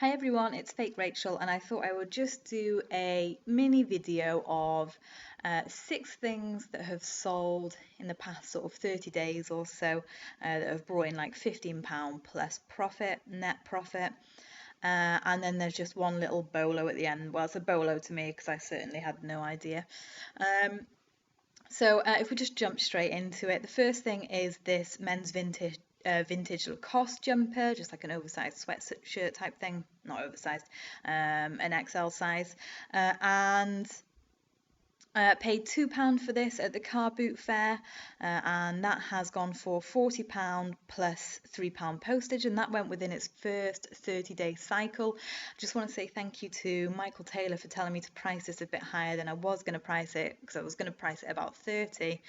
Hi everyone, it's Fake Rachel, and I thought I would just do a mini video of 6 things that have sold in the past sort of 30 days or so that have brought in like £15 plus profit, net profit. And then there's just one little bolo at the end. Well, it's a bolo to me because I certainly had no idea. So if we just jump straight into it, the first thing is this men's vintage Lacoste jumper, just like an oversized sweatshirt type thing, not oversized, an XL size, and paid £2 for this at the car boot fair, and that has gone for £40 plus £3 postage, and that went within its first 30-day cycle. I just want to say thank you to Michael Taylor for telling me to price this a bit higher than I was going to price it, because I was going to price it about 30.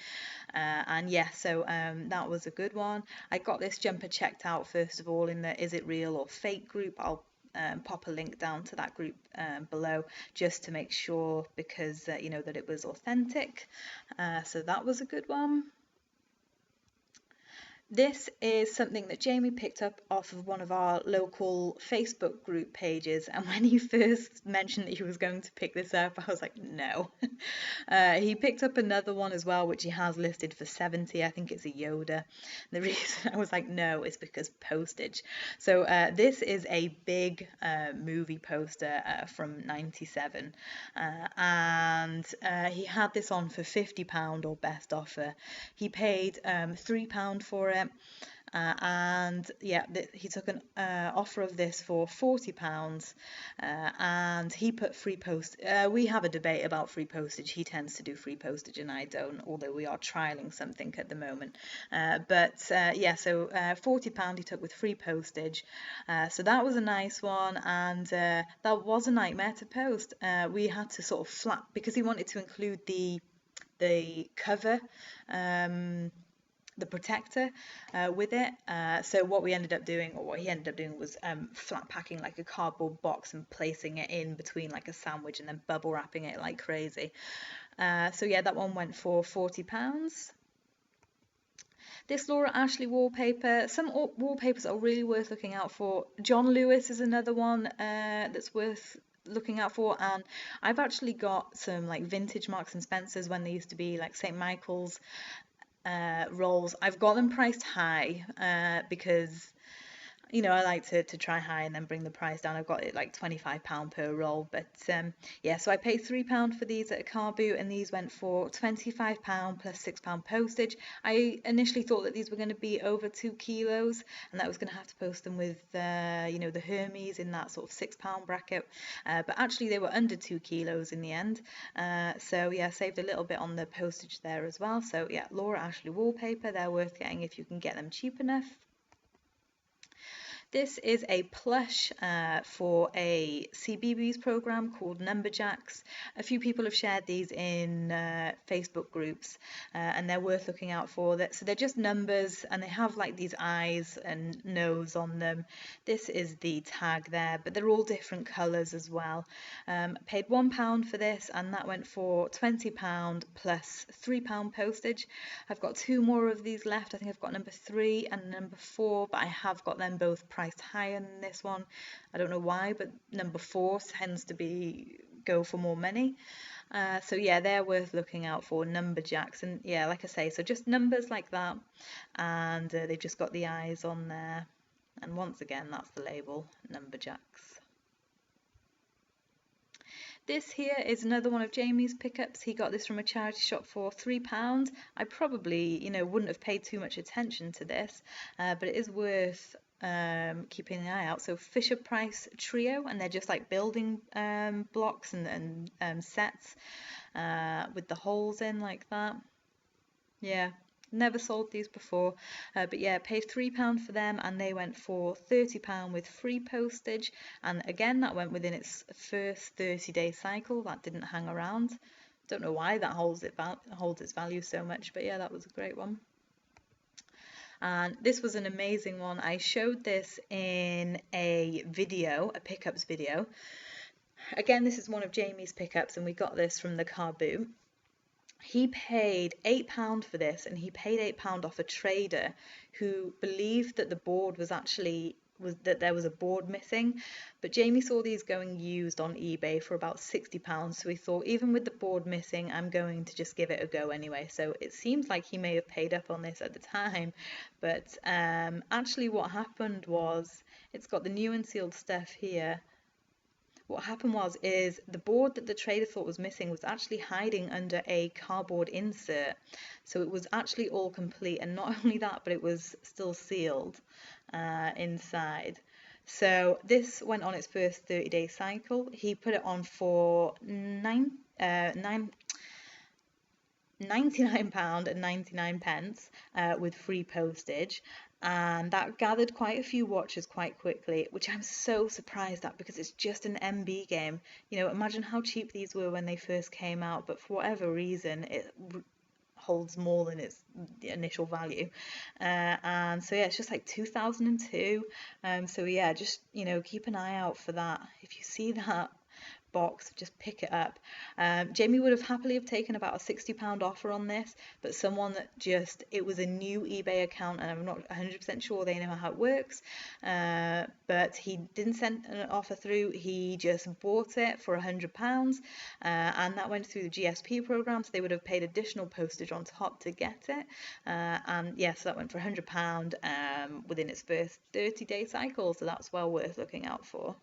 And yeah, so that was a good one. I got this jumper checked out first of all in the Is It Real or Fake group. I'll pop a link down to that group below just to make sure, because you know that it was authentic. So that was a good one. This is something that Jamie picked up off of one of our local Facebook group pages, and when he first mentioned that he was going to pick this up, I was like, no. He picked up another one as well, which he has listed for 70. I think it's a Yoda. The reason I was like, no, is because postage. So this is a big movie poster from '97, and he had this on for £50 or best offer. He paid £3 for it. And yeah, he took an offer of this for £40, and he put free post. We have a debate about free postage. He tends to do free postage and I don't, although we are trialing something at the moment. Yeah, so £40 he took with free postage. So that was a nice one, and that was a nightmare to post. We had to sort of flap because he wanted to include the cover. The protector with it. So what we ended up doing, or what he ended up doing, was flat packing like a cardboard box and placing it in between like a sandwich and then bubble wrapping it like crazy. So yeah, that one went for £40. This Laura Ashley wallpaper, some wallpapers are really worth looking out for. John Lewis is another one that's worth looking out for, and I've actually got some like vintage Marks and Spencers when they used to be like St. Michael's rolls. I've got them priced high because you know I like to try high and then bring the price down. I've got it like £25 per roll, but yeah, so I paid £3 for these at a car boot, and these went for £25 plus £6 postage. I initially thought that these were going to be over 2 kilos and that I was going to have to post them with you know, the Hermes in that sort of £6 bracket, but actually they were under 2 kilos in the end. So yeah, saved a little bit on the postage there as well. So yeah, Laura Ashley wallpaper, they're worth getting if you can get them cheap enough. This is a plush for a CBeebies program called Numberjacks. A few people have shared these in Facebook groups, and they're worth looking out for. So they're just numbers, and they have like these eyes and nose on them. This is the tag there, but they're all different colours as well. Paid £1 for this, and that went for £20 plus £3 postage. I've got 2 more of these left. I think I've got number 3 and number 4, but I have got them both priced higher than this one. I don't know why, but number 4 tends to go for more money. So yeah, they're worth looking out for, Numberjacks. And yeah, like I say, so just numbers like that, and they've just got the eyes on there. And once again, that's the label, Numberjacks. This here is another one of Jamie's pickups. He got this from a charity shop for £3. I probably, you know, wouldn't have paid too much attention to this, but it is worth keeping an eye out. So Fisher Price Trio, and they're just like building blocks and sets with the holes in like that. Yeah, never sold these before, but yeah, paid £3 for them, and they went for £30 with free postage. And again, that went within its first 30-day cycle. That didn't hang around. Don't know why that holds its value so much, but yeah, that was a great one. And this was an amazing one. I showed this in a video, a pickups video. Again, this is one of Jamie's pickups, and we got this from the car boot. He paid £8 for this, and he paid £8 off a trader who believed that the board was actually was that there was a board missing, but Jamie saw these going used on eBay for about £60, so he thought, even with the board missing, I'm going to just give it a go anyway. So it seems like he may have paid up on this at the time, but actually what happened was, it's got the new and sealed stuff here. What happened was is the board that the trader thought was missing was actually hiding under a cardboard insert. So it was actually all complete, and not only that, but it was still sealed inside. So this went on its first 30-day cycle. He put it on for £99.99 with free postage, and that gathered quite a few watchers quite quickly, which I'm so surprised at because it's just an MB game. You know, imagine how cheap these were when they first came out, but for whatever reason, it holds more than its initial value. And so yeah, it's just like 2002. So yeah, just, you know, keep an eye out for that. If you see that box, just pick it up. Jamie would have happily have taken about a £60 offer on this, but someone that just, it was a new eBay account, and I'm not 100% sure they know how it works, but he didn't send an offer through. He just bought it for £100, and that went through the GSP program, so they would have paid additional postage on top to get it, and yeah, so that went for £100 within its first 30-day cycle, so that's well worth looking out for.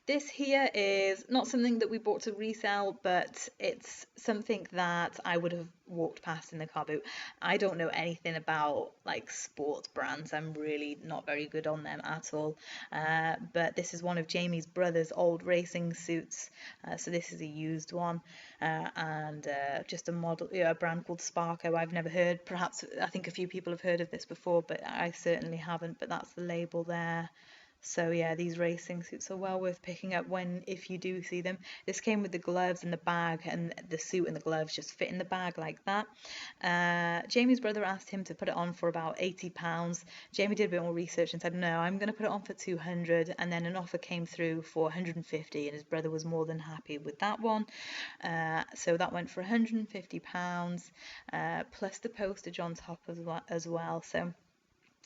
This here is not something that we bought to resell, but it's something that I would have walked past in the car boot. I don't know anything about like sports brands. I'm really not very good on them at all. But this is one of Jamie's brother's old racing suits. So this is a used one, and just a model, a brand called Sparko. I've never heard. Perhaps I think a few people have heard of this before, but I certainly haven't. But that's the label there. So yeah, these racing suits are well worth picking up if you do see them. This came with the gloves and the bag, and the suit and the gloves just fit in the bag like that. Jamie's brother asked him to put it on for about £80. Jamie did a bit more research and said, no, I'm going to put it on for 200, and then an offer came through for 150, and his brother was more than happy with that one. So that went for £150, plus the postage on top as well. So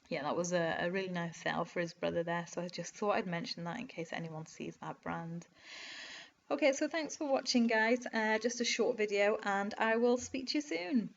yeah, that was a really nice sale for his brother there, so I just thought I'd mention that in case anyone sees that brand. Okay, so thanks for watching, guys. Just a short video, and I will speak to you soon.